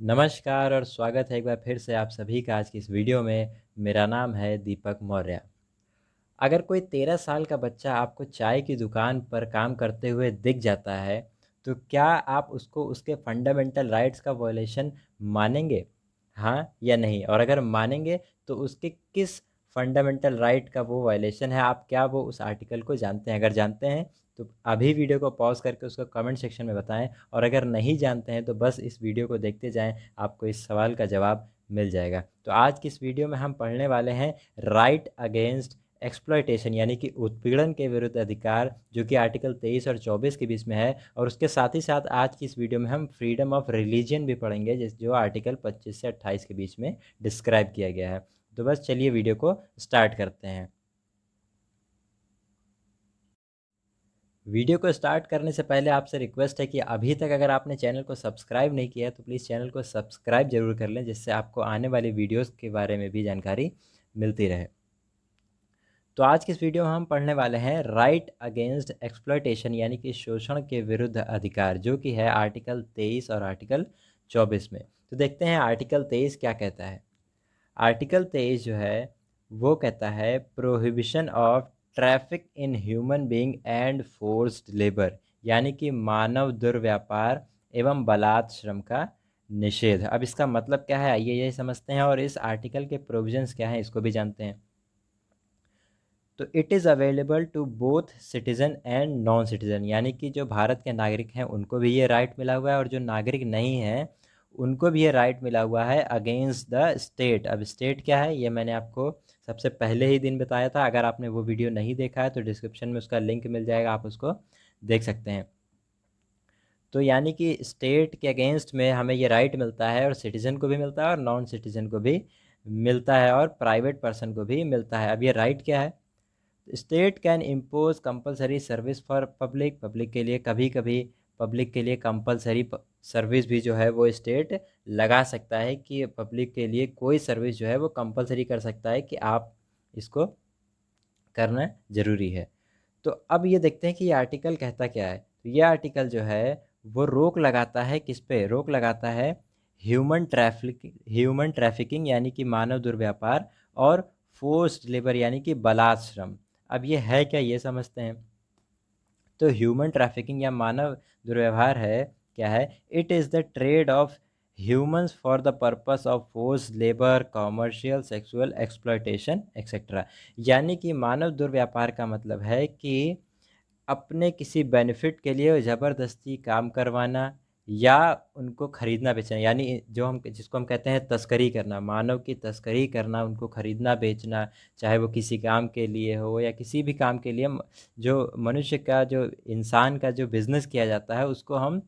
नमस्कार और स्वागत है एक बार फिर से आप सभी का आज की इस वीडियो में। मेरा नाम है दीपक मौर्य। अगर कोई 13 साल का बच्चा आपको चाय की दुकान पर काम करते हुए दिख जाता है, तो क्या आप उसको उसके फंडामेंटल राइट्स का वायलेशन मानेंगे? हाँ या नहीं? और अगर मानेंगे तो उसके किस फंडामेंटल राइट का वो वायलेशन है? आप क्या वो उस आर्टिकल को जानते हैं? अगर जानते हैं तो अभी वीडियो को पॉज़ करके उसको कमेंट सेक्शन में बताएँ, और अगर नहीं जानते हैं तो बस इस वीडियो को देखते जाएँ, आपको इस सवाल का जवाब मिल जाएगा। तो आज की इस वीडियो में हम पढ़ने वाले हैं राइट अगेंस्ट एक्सप्लॉयटेशन, यानी कि उत्पीड़न के विरुद्ध अधिकार, जो कि आर्टिकल 23 और 24 के बीच में है। और उसके साथ ही साथ आज की इस वीडियो में हम फ्रीडम ऑफ रिलीजन भी पढ़ेंगे, जो आर्टिकल 25 से 28 के बीच में डिस्क्राइब किया गया है। तो बस चलिए वीडियो को स्टार्ट करते हैं। वीडियो को स्टार्ट करने से पहले आपसे रिक्वेस्ट है कि अभी तक अगर आपने चैनल को सब्सक्राइब नहीं किया है तो प्लीज़ चैनल को सब्सक्राइब ज़रूर कर लें, जिससे आपको आने वाली वीडियोस के बारे में भी जानकारी मिलती रहे। तो आज की इस वीडियो में हम पढ़ने वाले हैं राइट अगेंस्ट एक्सप्लॉयटेशन, यानी कि शोषण के विरुद्ध अधिकार, जो कि है आर्टिकल 23 और आर्टिकल 24 में। तो देखते हैं आर्टिकल 23 क्या कहता है। आर्टिकल 23 जो है वो कहता है prohibition of traffic in human being and forced labour, यानी कि मानव दुर्व्यापार एवं बलात् श्रम का निषेध। अब इसका मतलब क्या है, आइए यही समझते हैं, और इस आर्टिकल के प्रोविजंस क्या हैं इसको भी जानते हैं। तो it is available to both citizen and non citizen, यानी कि जो भारत के नागरिक हैं उनको भी ये राइट मिला हुआ है, और जो नागरिक नहीं हैं उनको भी ये राइट मिला हुआ है अगेंस्ट द स्टेट। अब स्टेट क्या है ये मैंने आपको सबसे पहले ही दिन बताया था। अगर आपने वो वीडियो नहीं देखा है तो डिस्क्रिप्शन में उसका लिंक मिल जाएगा, आप उसको देख सकते हैं। तो यानी कि स्टेट के अगेंस्ट में हमें ये राइट मिलता है, और सिटीज़न को भी मिलता है और नॉन सिटीज़न को भी मिलता है, और प्राइवेट पर्सन को भी मिलता है। अब ये राइट क्या है? State can impose compulsory service for public, public के लिए कभी कभी पब्लिक के लिए कंपलसरी सर्विस भी जो है वो स्टेट लगा सकता है, कि पब्लिक के लिए कोई सर्विस जो है वो कंपलसरी कर सकता है कि आप इसको करना ज़रूरी है। तो अब ये देखते हैं कि ये आर्टिकल कहता क्या है। तो ये आर्टिकल जो है वो रोक लगाता है, किस पे रोक लगाता है? ह्यूमन ट्रैफिकिंग यानी कि मानव दुर्व्यापार, और फोर्स्ड लेबर यानी कि बलात् श्रम। अब ये है क्या ये समझते हैं। तो ह्यूमन ट्रैफिकिंग या मानव दुर्व्यवहार है क्या है? It is the trade off humans for the purpose of force labour, commercial, sexual exploitation etcetera. यानी कि मानव दुर्व्यापार का मतलब है कि अपने किसी बेनिफिट के लिए ज़बरदस्ती काम करवाना, या उनको खरीदना बेचना, यानी जो हम जिसको हम कहते हैं तस्करी करना, मानव की तस्करी करना, उनको खरीदना बेचना, चाहे वो किसी काम के लिए हो या किसी भी काम के लिए। जो मनुष्य का, जो इंसान का जो बिज़नेस किया जाता है उसको हम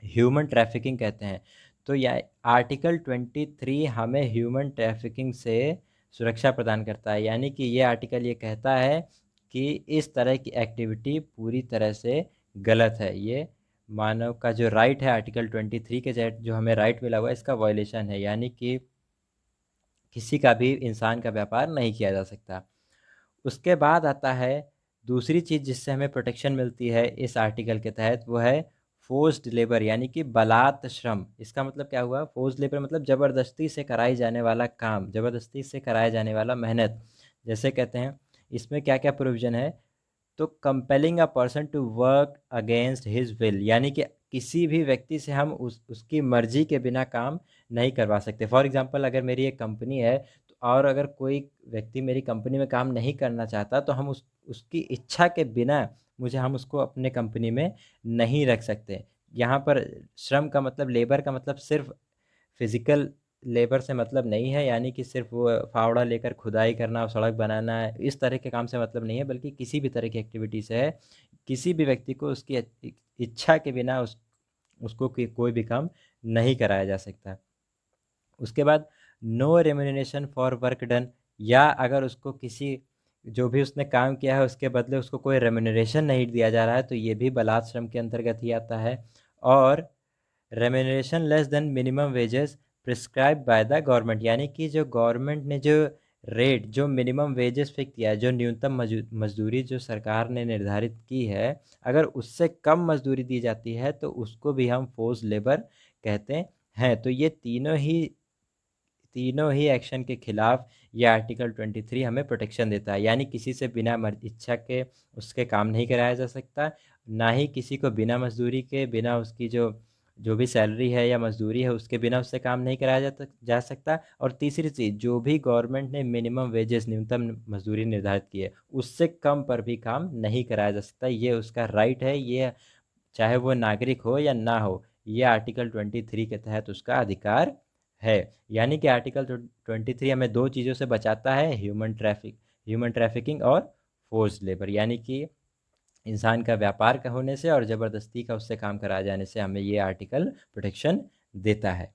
ह्यूमन ट्रैफिकिंग कहते हैं। तो यह आर्टिकल 23 हमें ह्यूमन ट्रैफिकिंग से सुरक्षा प्रदान करता है, यानी कि ये आर्टिकल ये कहता है कि इस तरह की एक्टिविटी पूरी तरह से गलत है। ये मानव का जो राइट है आर्टिकल 23 के तहत जो हमें राइट मिला हुआ है, इसका वायलेशन है, यानी कि किसी का भी इंसान का व्यापार नहीं किया जा सकता। उसके बाद आता है दूसरी चीज़ जिससे हमें प्रोटेक्शन मिलती है इस आर्टिकल के तहत, वो है फोर्स्ड लेबर यानी कि बलात् श्रम। इसका मतलब क्या हुआ? फोर्स्ड लेबर मतलब ज़बरदस्ती से कराई जाने वाला काम, ज़बरदस्ती से कराया जाने वाला मेहनत। जैसे कहते हैं इसमें क्या क्या प्रोविज़न है। तो compelling a person to work against his will, यानी कि किसी भी व्यक्ति से हम उसकी मर्जी के बिना काम नहीं करवा सकते। फॉर एग्जांपल अगर मेरी एक कंपनी है, तो और अगर कोई व्यक्ति मेरी कंपनी में काम नहीं करना चाहता, तो हम उसकी इच्छा के बिना हम उसको अपने कंपनी में नहीं रख सकते। यहाँ पर श्रम का मतलब, लेबर का मतलब सिर्फ फिज़िकल लेबर से मतलब नहीं है, यानी कि सिर्फ वो फावड़ा लेकर खुदाई करना और सड़क बनाना है, इस तरह के काम से मतलब नहीं है, बल्कि किसी भी तरह की एक्टिविटी से है। किसी भी व्यक्ति को उसकी इच्छा के बिना उसको कोई भी काम नहीं कराया जा सकता। उसके बाद no remuneration for work done, या अगर उसको किसी जो भी उसने काम किया है उसके बदले उसको कोई रेम्यूनरेशन नहीं दिया जा रहा है, तो ये भी बलात् श्रम के अंतर्गत ही आता है। और remuneration less than minimum wages prescribe by the government, यानी कि जो गवर्नमेंट ने जो रेट, जो मिनिमम वेजेस फिक्स किया है, जो न्यूनतम मजदूरी जो सरकार ने निर्धारित की है, अगर उससे कम मजदूरी दी जाती है तो उसको भी हम फोर्स लेबर कहते हैं, तो ये तीनों ही एक्शन के खिलाफ ये आर्टिकल 23 हमें प्रोटेक्शन देता है। यानी किसी से बिना इच्छा के उसके काम नहीं कराया जा सकता, ना ही किसी को बिना मजदूरी के, बिना उसकी जो जो भी सैलरी है या मजदूरी है उसके बिना उससे काम नहीं कराया जा सकता। और तीसरी चीज़, जो भी गवर्नमेंट ने मिनिमम वेजेस, न्यूनतम मजदूरी निर्धारित की है, उससे कम पर भी काम नहीं कराया जा सकता। ये उसका राइट है, ये चाहे वो नागरिक हो या ना हो, ये आर्टिकल 23 के तहत उसका अधिकार है। यानी कि आर्टिकल 23 हमें दो चीज़ों से बचाता है, ह्यूमन ट्रैफिकिंग और फोर्स्ड लेबर, यानी कि इंसान का व्यापार का होने से और ज़बरदस्ती का उससे काम कराया जाने से हमें ये आर्टिकल प्रोटेक्शन देता है।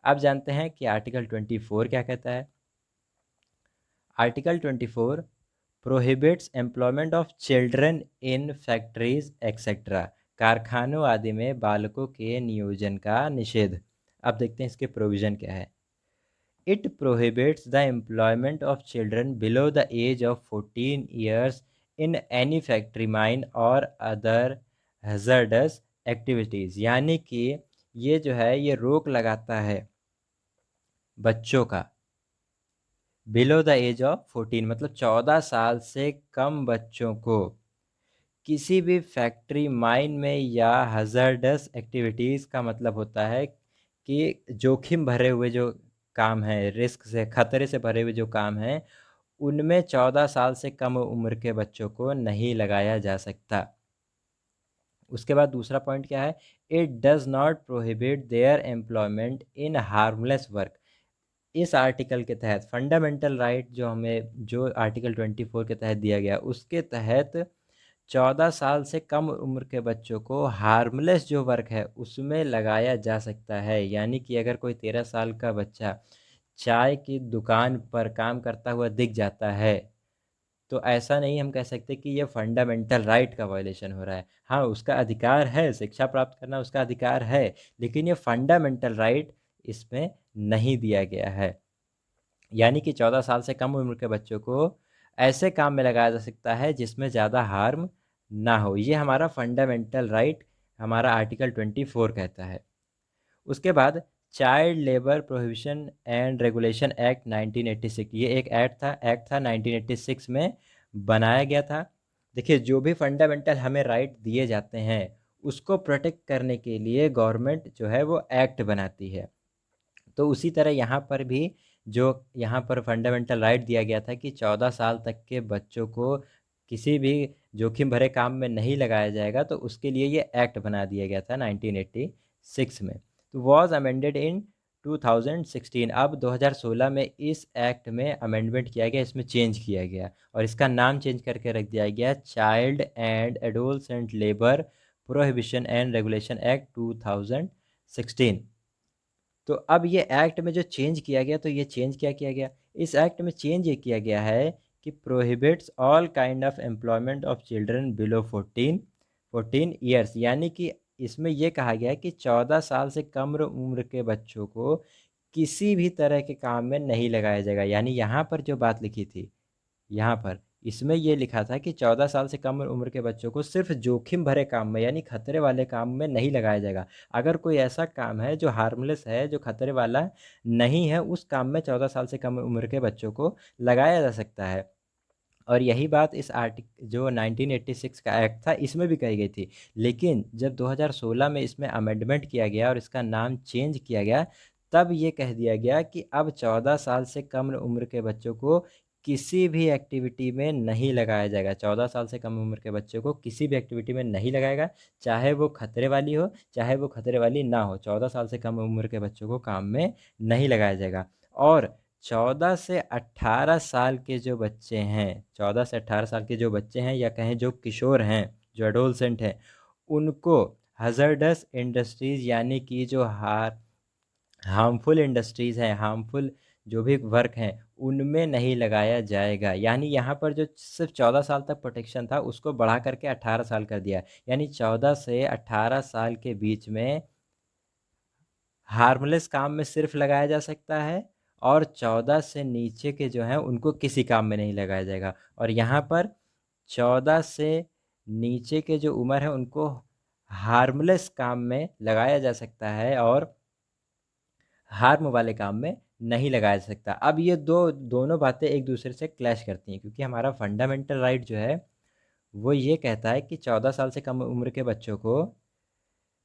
अब जानते हैं कि आर्टिकल 24 क्या कहता है। Article 24 prohibits employment of children in factories etcetera, कारखानों आदि में बालकों के नियोजन का निषेध। अब देखते हैं इसके प्रोविज़न क्या है। It prohibits the employment of children below the age of 14 years in any factory mine और अदर हैज़र्डस एक्टिविटीज़। यानी कि ये जो है ये रोक लगाता है बच्चों का, बिलो द एज ऑफ 14 मतलब 14 साल से कम बच्चों को किसी भी फैक्ट्री माइन में या हज़ार्डस एक्टिविटीज़ का मतलब होता है कि जोखिम भरे हुए जो काम हैं, रिस्क से, खतरे से भरे हुए जो काम हैं, उनमें 14 साल से कम उम्र के बच्चों को नहीं लगाया जा सकता। उसके बाद दूसरा पॉइंट क्या है, it does not prohibit there employment in harmless work. इस आर्टिकल के तहत फंडामेंटल राइट जो हमें, जो आर्टिकल 24 के तहत दिया गया, उसके तहत 14 साल से कम उम्र के बच्चों को हार्मलेस जो वर्क है उसमें लगाया जा सकता है। यानी कि अगर कोई 13 साल का बच्चा चाय की दुकान पर काम करता हुआ दिख जाता है, तो ऐसा नहीं हम कह सकते कि ये फंडामेंटल राइट का वायलेशन हो रहा है। हाँ, उसका अधिकार है, शिक्षा प्राप्त करना उसका अधिकार है, लेकिन ये फंडामेंटल राइट इसमें नहीं दिया गया है। यानी कि 14 साल से कम उम्र के बच्चों को ऐसे काम में लगाया जा सकता है जिसमें ज़्यादा हार्म ना हो। ये हमारा फंडामेंटल राइट हमारा आर्टिकल 24 कहता है। उसके बाद child labour prohibition and regulation act 1986, ये एक एक्ट था 1986 में बनाया गया था। देखिए, जो भी फंडामेंटल हमें राइट दिए जाते हैं उसको प्रोटेक्ट करने के लिए गवर्नमेंट जो है वो एक्ट बनाती है। तो उसी तरह यहाँ पर भी जो यहाँ पर फंडामेंटल राइट दिया गया था कि 14 साल तक के बच्चों को किसी भी जोखिम भरे काम में नहीं लगाया जाएगा, तो उसके लिए ये एक्ट बना दिया गया था 1986 में। तो वॉज अमेंडेड इन 2016। अब 2016 में इस एक्ट में अमेंडमेंट किया गया, इसमें चेंज किया गया और इसका नाम चेंज करके रख दिया गया child and adolescent labour prohibition and regulation act 2016। तो अब ये एक्ट में जो चेंज किया गया, तो ये चेंज क्या किया गया, इस एक्ट में चेंज ये किया गया है कि prohibits all kind of employment of children below 14 years. यानी कि इसमें यह कहा गया है कि 14 साल से कम उम्र के बच्चों को किसी भी तरह के काम में नहीं लगाया जाएगा। यानी यहाँ पर जो बात लिखी थी, यहाँ पर इसमें ये लिखा था कि 14 साल से कम उम्र के बच्चों को सिर्फ जोखिम भरे काम में यानी खतरे वाले काम में नहीं लगाया जाएगा। अगर कोई ऐसा काम है जो हार्मलेस है, जो खतरे वाला नहीं है, उस काम में 14 साल से कम उम्र के बच्चों को लगाया जा सकता है। और यही बात इस जो 1986 का एक्ट था इसमें भी कही गई थी। लेकिन जब 2016 में इसमें अमेंडमेंट किया गया और इसका नाम चेंज किया गया, तब ये कह दिया गया कि अब 14 साल से कम उम्र के बच्चों को किसी भी एक्टिविटी में नहीं लगाया जाएगा। 14 साल से कम उम्र के बच्चों को किसी भी एक्टिविटी में नहीं लगाएगा, चाहे वो खतरे वाली हो चाहे वो खतरे वाली ना हो। 14 साल से कम उम्र के बच्चों को काम में नहीं लगाया जाएगा। और 14 से 18 साल के जो बच्चे हैं, 14 से 18 साल के जो बच्चे हैं या कहें जो किशोर हैं, जो एडोलसेंट हैं, उनको हज़ार्डस इंडस्ट्रीज़ यानी कि जो हार्मफुल इंडस्ट्रीज़ हैं, हार्मफुल जो भी वर्क हैं, उनमें नहीं लगाया जाएगा। यानी यहाँ पर जो सिर्फ 14 साल तक प्रोटेक्शन था उसको बढ़ा करके 18 साल कर दिया। यानी 14 से 18 साल के बीच में हार्मलेस काम में सिर्फ लगाया जा सकता है और 14 से नीचे के जो हैं उनको किसी काम में नहीं लगाया जाएगा। और यहाँ पर 14 से नीचे के जो उम्र है उनको हार्मलेस काम में लगाया जा सकता है। और हार्म वाले काम में नहीं लगाया जा सकता। अब ये दोनों बातें एक दूसरे से क्लैश करती हैं, क्योंकि हमारा फंडामेंटल राइट जो है वो ये कहता है कि 14 साल से कम उम्र के बच्चों को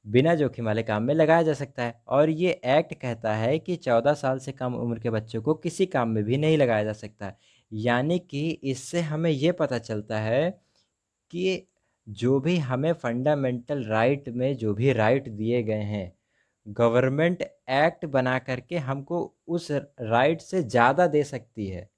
बिना जोखिम वाले काम में लगाया जा सकता है, और ये एक्ट कहता है कि 14 साल से कम उम्र के बच्चों को किसी काम में भी नहीं लगाया जा सकता। यानी कि इससे हमें ये पता चलता है कि जो भी हमें फंडामेंटल राइट में जो भी राइट दिए गए हैं, गवर्नमेंट एक्ट बना करके हमको उस राइट से ज़्यादा दे सकती है।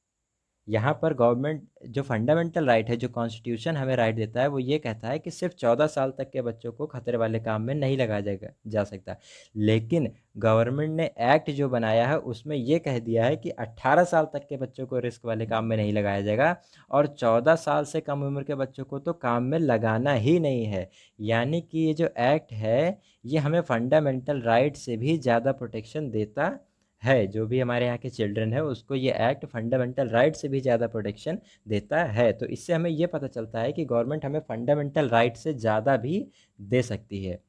यहाँ पर गवर्नमेंट जो फंडामेंटल राइट है, जो कॉन्स्टिट्यूशन हमें राइट देता है, वो ये कहता है कि सिर्फ 14 साल तक के बच्चों को खतरे वाले काम में नहीं लगाया जाएगा जा सकता। लेकिन गवर्नमेंट ने एक्ट जो बनाया है उसमें ये कह दिया है कि 18 साल तक के बच्चों को रिस्क वाले काम में नहीं लगाया जाएगा, और 14 साल से कम उम्र के बच्चों को तो काम में लगाना ही नहीं है। यानी कि ये जो एक्ट है ये हमें फंडामेंटल राइट से भी ज़्यादा प्रोटेक्शन देता है। जो भी हमारे यहाँ के चिल्ड्रन है उसको ये एक्ट फंडामेंटल राइट से भी ज़्यादा प्रोटेक्शन देता है। तो इससे हमें ये पता चलता है कि गवर्नमेंट हमें फंडामेंटल राइट से ज़्यादा भी दे सकती है।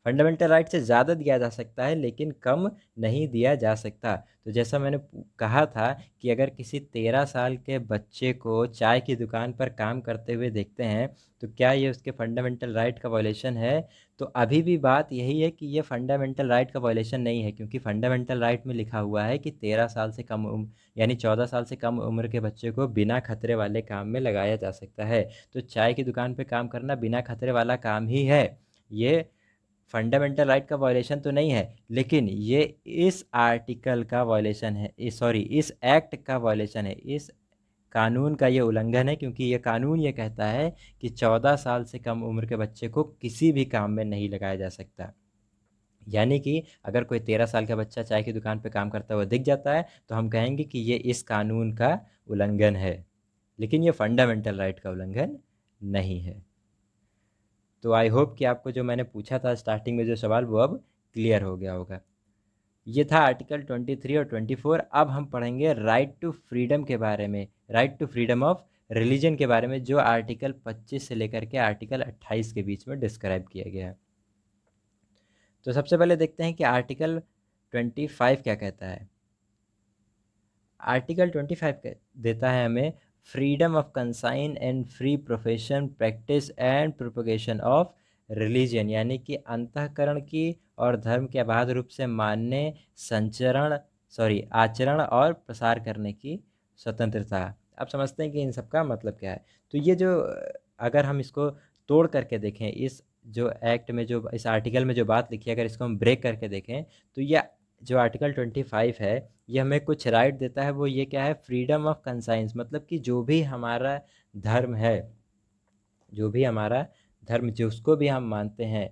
फंडामेंटल राइट से ज़्यादा दिया जा सकता है लेकिन कम नहीं दिया जा सकता। तो जैसा मैंने कहा था कि अगर किसी 13 साल के बच्चे को चाय की दुकान पर काम करते हुए देखते हैं तो क्या ये उसके फंडामेंटल राइट का वायलेशन है? तो अभी भी बात यही है कि ये फंडामेंटल राइट का वायलेशन नहीं है, क्योंकि फंडामेंटल राइट में लिखा हुआ है कि 13 साल से कम उम्र यानी 14 साल से कम उम्र के बच्चे को बिना खतरे वाले काम में लगाया जा सकता है। तो चाय की दुकान पर काम करना बिना खतरे वाला काम ही है। ये फंडामेंटल राइट का वायलेशन तो नहीं है, लेकिन ये इस आर्टिकल का वायलेशन है, सॉरी इस एक्ट का वायलेशन है, इस कानून का ये उल्लंघन है, क्योंकि ये कानून ये कहता है कि 14 साल से कम उम्र के बच्चे को किसी भी काम में नहीं लगाया जा सकता। यानी कि अगर कोई 13 साल का बच्चा चाय की दुकान पे काम करता हुआ दिख जाता है तो हम कहेंगे कि ये इस कानून का उल्लंघन है, लेकिन ये फंडामेंटल राइट का उल्लंघन नहीं है। तो आई होप कि आपको जो मैंने पूछा था स्टार्टिंग में जो सवाल वो अब क्लियर हो गया होगा। ये था आर्टिकल 23 और 24। अब हम पढ़ेंगे राइट टू फ्रीडम के बारे में, right to freedom of religion के बारे में, जो आर्टिकल 25 से लेकर के आर्टिकल 28 के बीच में डिस्क्राइब किया गया है। तो सबसे पहले देखते हैं कि आर्टिकल 25 क्या कहता है। आर्टिकल 25 देता है हमें freedom of consign and free profession practice and propagation of religion, यानी कि अंतःकरण की और धर्म के अबाध रूप से मानने, आचरण और प्रसार करने की स्वतंत्रता। अब समझते हैं कि इन सब का मतलब क्या है। तो ये जो अगर हम इसको तोड़ करके देखें, इस जो एक्ट में जो इस आर्टिकल में जो बात लिखी है अगर इसको हम ब्रेक करके देखें तो ये जो आर्टिकल 25 है ये हमें कुछ राइट देता है। वो ये क्या है? फ्रीडम ऑफ कंसाइंस, मतलब कि जो भी हमारा धर्म है, जो भी हमारा धर्म जिसको भी हम मानते हैं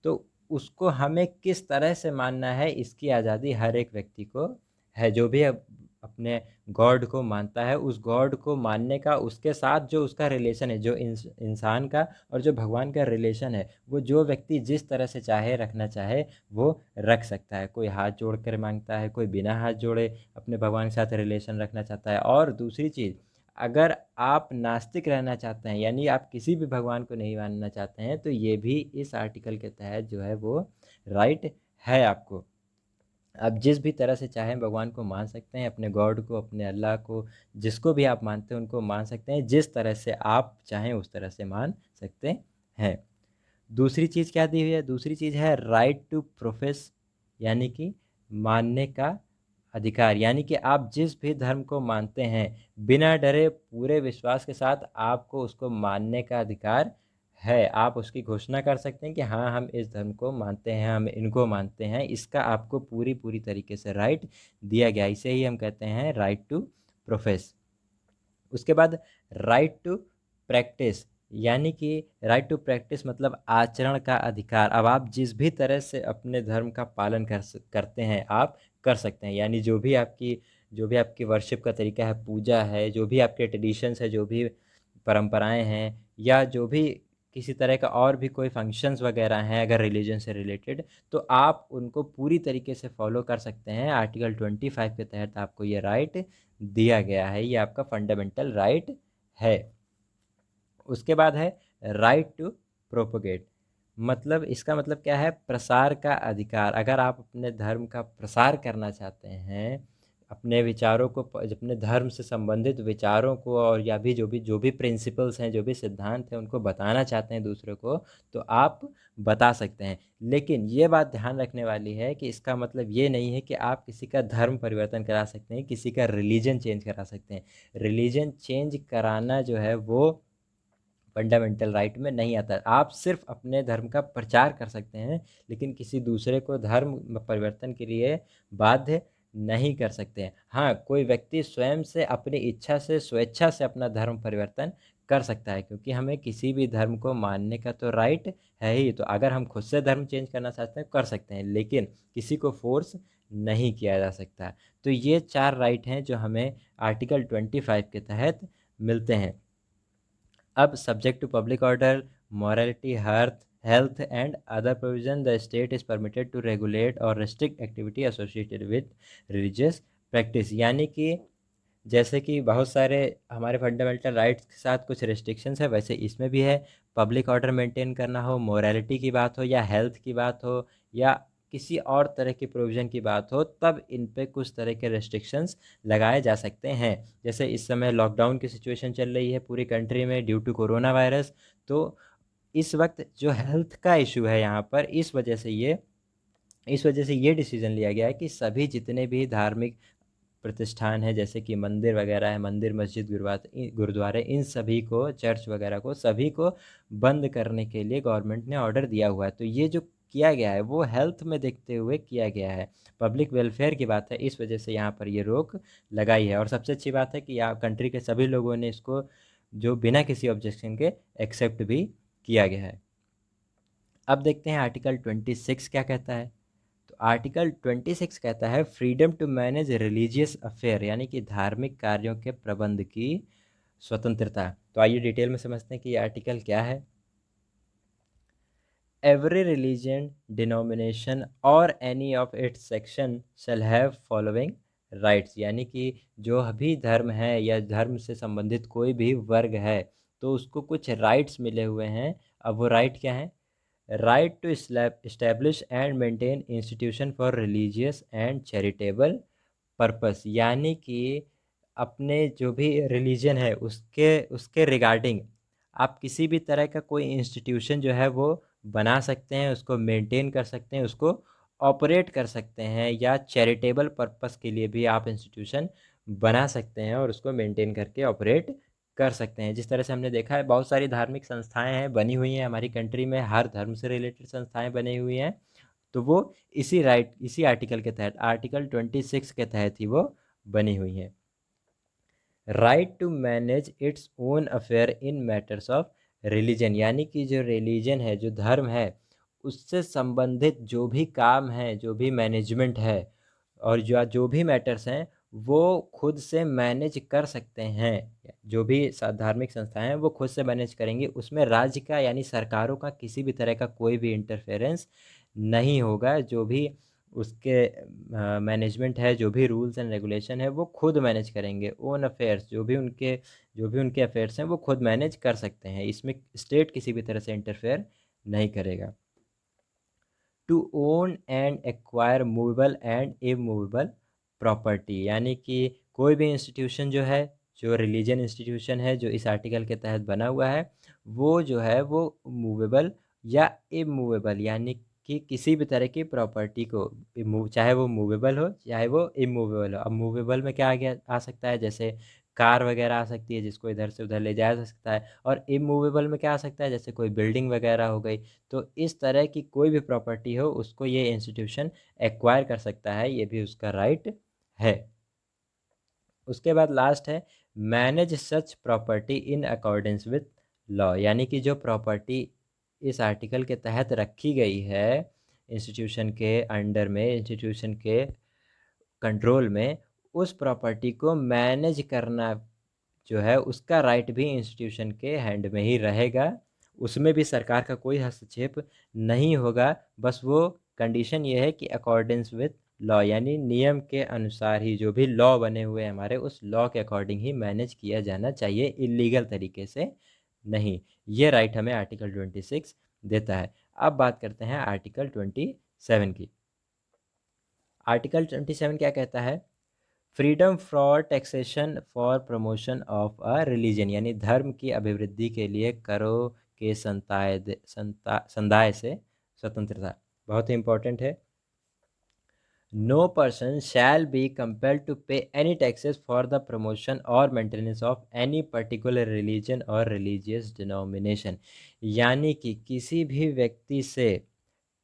तो उसको हमें किस तरह से मानना है इसकी आज़ादी हर एक व्यक्ति को है। जो भी अपने गॉड को मानता है उस गॉड को मानने का, उसके साथ जो उसका रिलेशन है, जो इंसान का और जो भगवान का रिलेशन है, वो जो व्यक्ति जिस तरह से चाहे रखना चाहे वो रख सकता है। कोई हाथ जोड़ कर मांगता है, कोई बिना हाथ जोड़े अपने भगवान के साथ रिलेशन रखना चाहता है। और दूसरी चीज़, अगर आप नास्तिक रहना चाहते हैं यानी आप किसी भी भगवान को नहीं मानना चाहते हैं तो ये भी इस आर्टिकल के तहत जो है वो राइट है आपको। आप जिस भी तरह से चाहें भगवान को मान सकते हैं, अपने गॉड को, अपने अल्लाह को, जिसको भी आप मानते हैं उनको मान सकते हैं, जिस तरह से आप चाहें उस तरह से मान सकते हैं। दूसरी चीज़ क्या दी हुई है? दूसरी चीज़ है राइट टू प्रोफेस, यानी कि मानने का अधिकार। यानी कि आप जिस भी धर्म को मानते हैं बिना डरे पूरे विश्वास के साथ आपको उसको मानने का अधिकार है। आप उसकी घोषणा कर सकते हैं कि हाँ हम इस धर्म को मानते हैं, हम इनको मानते हैं। इसका आपको पूरी पूरी तरीके से राइट दिया गया। इसे ही हम कहते हैं राइट टू प्रोफेस। उसके बाद राइट टू प्रैक्टिस, यानी कि राइट टू प्रैक्टिस मतलब आचरण का अधिकार। अब आप जिस भी तरह से अपने धर्म का पालन करते हैं आप कर सकते हैं। यानी जो भी आपकी वर्शिप का तरीका है, पूजा है, जो भी आपके ट्रेडिशंस है, जो भी परंपराएं हैं, या जो भी किसी तरह का और भी कोई फंक्शंस वगैरह हैं अगर रिलीजन से रिलेटेड, तो आप उनको पूरी तरीके से फॉलो कर सकते हैं। आर्टिकल 25 के तहत आपको ये राइट दिया गया है, ये आपका फंडामेंटल राइट है। उसके बाद है राइट टू प्रोपोगेट। मतलब इसका मतलब क्या है, प्रसार का अधिकार। अगर आप अपने धर्म का प्रसार करना चाहते हैं, अपने विचारों को अपने धर्म से संबंधित विचारों को, और या भी जो भी प्रिंसिपल्स हैं, जो भी सिद्धांत हैं, उनको बताना चाहते हैं दूसरे को, तो आप बता सकते हैं। लेकिन ये बात ध्यान रखने वाली है कि इसका मतलब ये नहीं है कि आप किसी का धर्म परिवर्तन करा सकते हैं, किसी का रिलीजन चेंज करा सकते हैं। रिलीजन चेंज कराना जो है वो फंडामेंटल राइट में नहीं आता। आप सिर्फ अपने धर्म का प्रचार कर सकते हैं, लेकिन किसी दूसरे को धर्म परिवर्तन के लिए बाध्य नहीं कर सकते हैं। हाँ, कोई व्यक्ति स्वयं से अपनी इच्छा से, स्वेच्छा से अपना धर्म परिवर्तन कर सकता है, क्योंकि हमें किसी भी धर्म को मानने का तो राइट है ही। तो अगर हम खुद से धर्म चेंज करना चाहते हैं कर सकते हैं, लेकिन किसी को फोर्स नहीं किया जा सकता। तो ये 4 राइट हैं जो हमें आर्टिकल 25 के तहत मिलते हैं। अब subject to public order, morality, health and other provision, the state is permitted to regulate or restrict activity associated with religious practice। यानी कि जैसे कि बहुत सारे हमारे फंडामेंटल राइट्स के साथ कुछ रेस्ट्रिक्शंस है, वैसे इसमें भी है। पब्लिक ऑर्डर मेंटेन करना हो, मोरालिटी की बात हो, या हेल्थ की बात हो, या किसी और तरह की प्रोविज़न की बात हो, तब इन पे कुछ तरह के रेस्ट्रिक्शंस लगाए जा सकते हैं। जैसे इस समय लॉकडाउन की सिचुएशन चल रही है पूरी कंट्री में ड्यू टू कोरोना वायरस। तो इस वक्त जो हेल्थ का इशू है यहाँ पर, इस वजह से ये डिसीजन लिया गया है कि सभी जितने भी धार्मिक प्रतिष्ठान है, जैसे कि मंदिर वगैरह है, मंदिर, मस्जिद, गुरुद्वारे, इन सभी को, चर्च वगैरह को, सभी को बंद करने के लिए गवर्नमेंट ने ऑर्डर दिया हुआ है। तो ये जो किया गया है वो हेल्थ में देखते हुए किया गया है, पब्लिक वेलफेयर की बात है, इस वजह से यहाँ पर ये रोक लगाई है। और सबसे अच्छी बात है कि यहाँ कंट्री के सभी लोगों ने इसको जो बिना किसी ऑब्जेक्शन के एक्सेप्ट भी किया गया है। अब देखते हैं आर्टिकल 26 क्या कहता है। तो आर्टिकल 26 कहता है freedom to manage religious affair, यानी कि धार्मिक कार्यों के प्रबंध की स्वतंत्रता। तो आइए डिटेल में समझते हैं कि ये आर्टिकल क्या है। एवरी रिलीजन, डिनोमिनेशन और any of its section shall have following rights, यानी कि जो भी धर्म है या धर्म से संबंधित कोई भी वर्ग है, तो उसको कुछ राइट्स मिले हुए हैं। अब वो राइट क्या है? Right to establish and maintain institution for religious and charitable purpose, यानी कि अपने जो भी रिलीजन है उसके उसके रिगार्डिंग आप किसी भी तरह का कोई इंस्टीट्यूशन जो है वो बना सकते हैं, उसको मेंटेन कर सकते हैं, उसको ऑपरेट कर सकते हैं, या चैरिटेबल पर्पस के लिए भी आप इंस्टीट्यूशन बना सकते हैं और उसको मेंटेन करके ऑपरेट कर सकते हैं। जिस तरह से हमने देखा है बहुत सारी धार्मिक संस्थाएं हैं बनी हुई हैं हमारी कंट्री में, हर धर्म से रिलेटेड संस्थाएं बनी हुई हैं। तो वो इसी आर्टिकल के तहत, आर्टिकल 26 के तहत ही वो बनी हुई हैं। Right to manage its own affair in matters of religion, यानी कि जो रिलीजन है, जो धर्म है, उससे संबंधित जो भी काम है, जो भी मैनेजमेंट है, और जो भी मैटर्स हैं वो खुद से मैनेज कर सकते हैं। जो भी धार्मिक संस्थाएं हैं वो खुद से मैनेज करेंगी, उसमें राज्य का यानी सरकारों का किसी भी तरह का कोई भी इंटरफेरेंस नहीं होगा। जो भी उसके मैनेजमेंट है, जो भी रूल्स एंड रेगुलेशन है, वो खुद मैनेज करेंगे। ओन अफेयर्स, जो भी उनके अफेयर्स हैं वो खुद मैनेज कर सकते हैं, इसमें स्टेट किसी भी तरह से इंटरफेयर नहीं करेगा। To own and acquire movable and immovable property, यानी कि कोई भी इंस्टीट्यूशन जो है, जो रिलीजन इंस्टीट्यूशन है जो इस आर्टिकल के तहत बना हुआ है, वो जो है वो मूवेबल या इमूवेबल, यानी कि किसी भी तरह की प्रॉपर्टी को, चाहे वो मूवेबल हो चाहे वो इमूवेबल हो। अब मूवेबल में क्या आ गया, आ सकता है, जैसे कार वगैरह आ सकती है जिसको इधर से उधर ले जाया जा सकता है। और इमूवेबल में क्या आ सकता है, जैसे कोई बिल्डिंग वगैरह हो गई। तो इस तरह की कोई भी प्रॉपर्टी हो उसको ये इंस्टीट्यूशन एक्वायर कर सकता है, ये भी उसका राइट है। उसके बाद लास्ट है manage such property in accordance with law, यानी कि जो प्रॉपर्टी इस आर्टिकल के तहत रखी गई है इंस्टीट्यूशन के अंडर में, इंस्टीट्यूशन के कंट्रोल में, उस प्रॉपर्टी को मैनेज करना जो है उसका राइट भी इंस्टीट्यूशन के हैंड में ही रहेगा। उसमें भी सरकार का कोई हस्तक्षेप नहीं होगा। बस वो कंडीशन ये है कि अकॉर्डेंस विथ लॉ, यानी नियम के अनुसार ही, जो भी लॉ बने हुए हैं हमारे, उस लॉ के अकॉर्डिंग ही मैनेज किया जाना चाहिए, इलीगल तरीके से नहीं। ये राइट हमें आर्टिकल 26 देता है। अब बात करते हैं आर्टिकल 27 की। आर्टिकल 27 क्या कहता है? Freedom for taxation for promotion of a religion, यानी धर्म की अभिवृद्धि के लिए करों के संदाय से स्वतंत्रता। बहुत ही इंपॉर्टेंट है। No person shall be compelled to pay any taxes for the promotion or maintenance of any particular religion or religious denomination। यानी कि किसी भी व्यक्ति से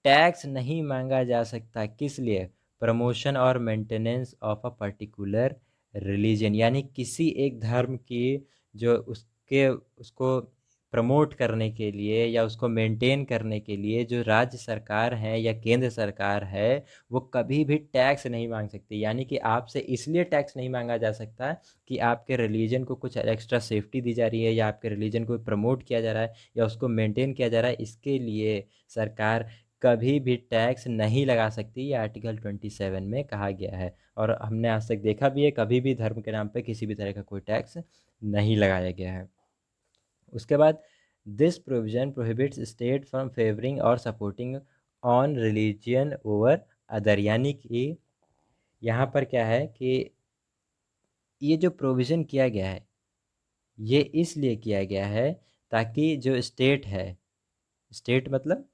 टैक्स नहीं मांगा जा सकता, किस लिए? प्रमोशन और maintenance of a particular religion, यानी किसी एक धर्म की जो उसको प्रमोट करने के लिए या उसको मेंटेन करने के लिए जो राज्य सरकार है या केंद्र सरकार है, वो कभी भी टैक्स नहीं मांग सकती। यानी कि आपसे इसलिए टैक्स नहीं मांगा जा सकता कि आपके रिलीजन को कुछ एक्स्ट्रा सेफ्टी दी जा रही है, या आपके रिलीजन को प्रमोट किया जा रहा है, या उसको मेंटेन किया जा रहा है, इसके लिए सरकार कभी भी टैक्स नहीं लगा सकती। ये आर्टिकल 27 में कहा गया है, और हमने आज तक देखा भी है कभी भी धर्म के नाम पे किसी भी तरह का कोई टैक्स नहीं लगाया गया है। उसके बाद this provision prohibits state from favouring और supporting on religion over other. यानी कि यहाँ पर क्या है कि ये जो प्रोविज़न किया गया है, ये इसलिए किया गया है ताकि जो स्टेट है, स्टेट मतलब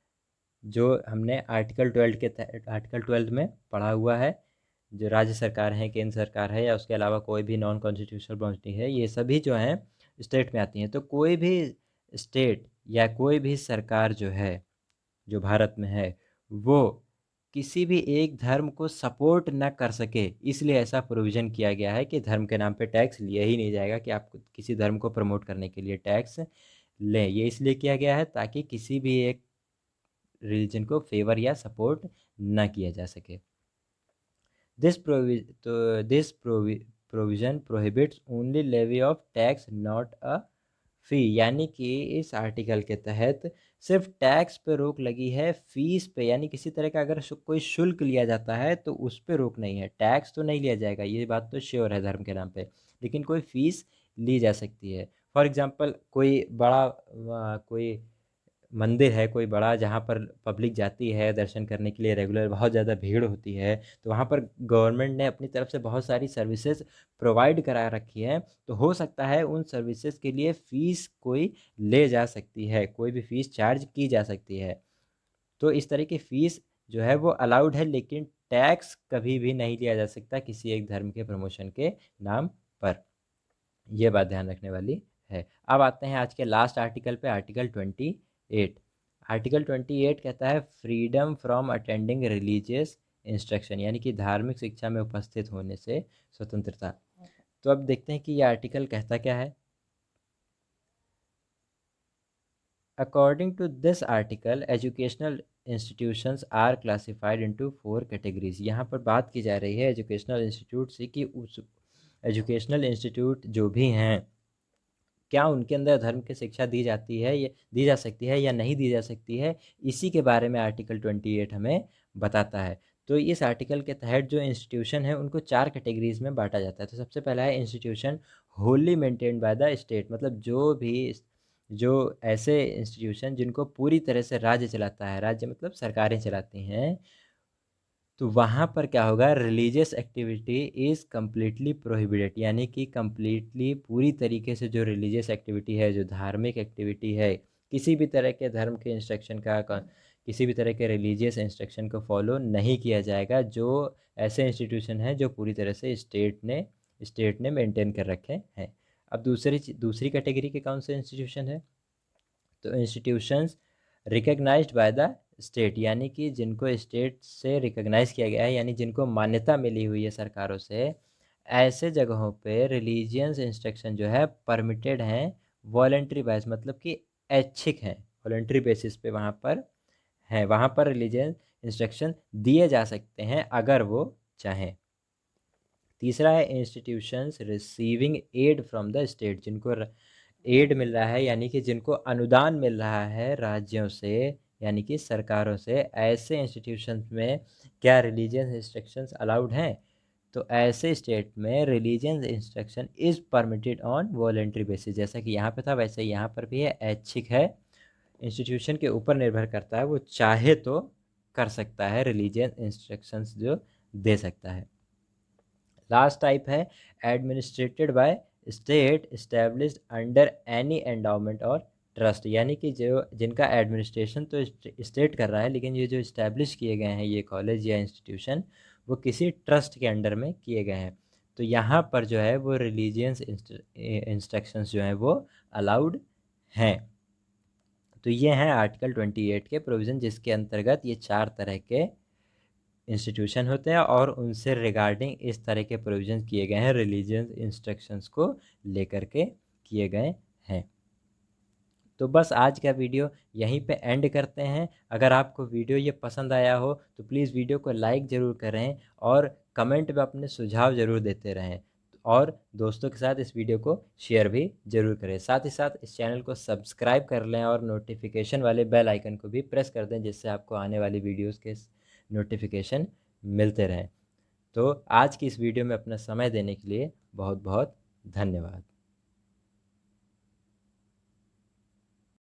जो हमने आर्टिकल 12 में पढ़ा हुआ है, जो राज्य सरकार है, केंद्र सरकार है, या उसके अलावा कोई भी नॉन कॉन्स्टिट्यूशनल बॉडी है, ये सभी जो हैं स्टेट में आती हैं। तो कोई भी स्टेट या कोई भी सरकार जो है, जो भारत में है, वो किसी भी एक धर्म को सपोर्ट ना कर सके, इसलिए ऐसा प्रोविज़न किया गया है कि धर्म के नाम पे टैक्स लिया ही नहीं जाएगा, कि आप किसी धर्म को प्रमोट करने के लिए टैक्स लें। ये इसलिए किया गया है ताकि किसी भी एक रिलीजन को फेवर या सपोर्ट ना किया जा सके। This provision prohibits only levy of tax not a fee. यानी कि इस आर्टिकल के तहत सिर्फ टैक्स पे रोक लगी है, फ़ीस पे, यानी किसी तरह का अगर कोई शुल्क लिया जाता है तो उस पे रोक नहीं है। टैक्स तो नहीं लिया जाएगा, ये बात तो श्योर है धर्म के नाम पे, लेकिन कोई फ़ीस ली जा सकती है। फॉर एग्ज़ाम्पल कोई बड़ा कोई मंदिर है कोई बड़ा, जहाँ पर पब्लिक जाती है दर्शन करने के लिए रेगुलर, बहुत ज़्यादा भीड़ होती है, तो वहाँ पर गवर्नमेंट ने अपनी तरफ से बहुत सारी सर्विसेज प्रोवाइड करा रखी है। तो हो सकता है उन सर्विसेज के लिए फ़ीस कोई ले जा सकती है, कोई भी फ़ीस चार्ज की जा सकती है। तो इस तरह की फ़ीस जो है वो अलाउड है, लेकिन टैक्स कभी भी नहीं लिया जा सकता किसी एक धर्म के प्रमोशन के नाम पर। ये बात ध्यान रखने वाली है। अब आते हैं आज के लास्ट आर्टिकल पे, आर्टिकल 28। आर्टिकल 28 कहता है freedom from attending religious instruction, यानी कि धार्मिक शिक्षा में उपस्थित होने से स्वतंत्रता। तो अब देखते हैं कि ये आर्टिकल कहता क्या है। According to this article educational institutions are classified into 4 categories. यहाँ पर बात की जा रही है एजुकेशनल इंस्टीट्यूट से कि उस एजुकेशनल इंस्टीट्यूट जो भी हैं, क्या उनके अंदर धर्म की शिक्षा दी जाती है, या दी जा सकती है या नहीं दी जा सकती है, इसी के बारे में आर्टिकल 28 हमें बताता है। तो इस आर्टिकल के तहत जो इंस्टीट्यूशन है उनको 4 कैटेगरीज में बांटा जाता है। तो सबसे पहला है institution Holi maintained by the state, मतलब जो ऐसे इंस्टीट्यूशन जिनको पूरी तरह से राज्य चलाता है, राज्य मतलब सरकारें चलाती हैं, तो वहाँ पर क्या होगा, religious activity is completely prohibited. यानी कि कम्प्लीटली पूरी तरीके से जो रिलीजियस एक्टिविटी है, जो धार्मिक एक्टिविटी है, किसी भी तरह के धर्म के इंस्ट्रक्शन किसी भी तरह के रिलीजियस इंस्ट्रक्शन को फॉलो नहीं किया जाएगा, जो ऐसे इंस्टीट्यूशन हैं जो पूरी तरह से स्टेट ने मेंटेन कर रखे हैं। अब दूसरी कैटेगरी के कौन से इंस्टीट्यूशन है? तो institutions recognised by the state, यानी कि जिनको स्टेट से रिकग्नाइज किया गया है, यानी जिनको मान्यता मिली हुई है सरकारों से, ऐसे जगहों पे रिलीजियंस इंस्ट्रक्शन जो है परमिटेड हैं वॉलेंट्री बेस, मतलब कि ऐच्छिक हैं, वॉलेंट्री बेसिस पे वहाँ पर हैं, वहाँ पर रिलीजियस इंस्ट्रक्शन दिए जा सकते हैं अगर वो चाहें। तीसरा है institutions receiving aid from the state, जिनको एड मिल रहा है, यानी कि जिनको अनुदान मिल रहा है राज्यों से, यानी कि सरकारों से, ऐसे इंस्टीट्यूशंस में क्या रिलीजियस इंस्ट्रक्शंस अलाउड हैं? तो ऐसे स्टेट में religious instruction is permitted on voluntary basis, जैसा कि यहाँ पे था वैसे यहाँ पर भी है, ऐच्छिक है, इंस्टीट्यूशन के ऊपर निर्भर करता है, वो चाहे तो कर सकता है, रिलीजियस इंस्ट्रक्शंस जो दे सकता है। लास्ट टाइप है administrated by state established under any endowment और ट्रस्ट, यानी कि जो जिनका एडमिनिस्ट्रेशन तो स्टेट कर रहा है, लेकिन ये जो इस्टेब्लिश किए गए हैं ये कॉलेज या इंस्टीट्यूशन, वो किसी ट्रस्ट के अंडर में किए गए हैं। तो यहाँ पर जो है वो रिलीजियस इंस्ट्रक्शंस जो हैं वो अलाउड हैं। तो ये हैं आर्टिकल 28 के प्रोविज़न, जिसके अंतर्गत ये 4 तरह के इंस्टीट्यूशन होते हैं और उनसे रिगार्डिंग इस तरह के प्रोविज़न किए गए हैं, रिलीजियस इंस्ट्रक्शंस को लेकर के किए गए हैं। तो बस आज का वीडियो यहीं पे एंड करते हैं। अगर आपको वीडियो ये पसंद आया हो तो प्लीज़ वीडियो को लाइक ज़रूर करें और कमेंट में अपने सुझाव ज़रूर देते रहें, और दोस्तों के साथ इस वीडियो को शेयर भी ज़रूर करें। साथ ही साथ इस चैनल को सब्सक्राइब कर लें और नोटिफिकेशन वाले बेल आइकन को भी प्रेस कर दें, जिससे आपको आने वाली वीडियोज़ के नोटिफिकेशन मिलते रहें। तो आज की इस वीडियो में अपना समय देने के लिए बहुत बहुत धन्यवाद।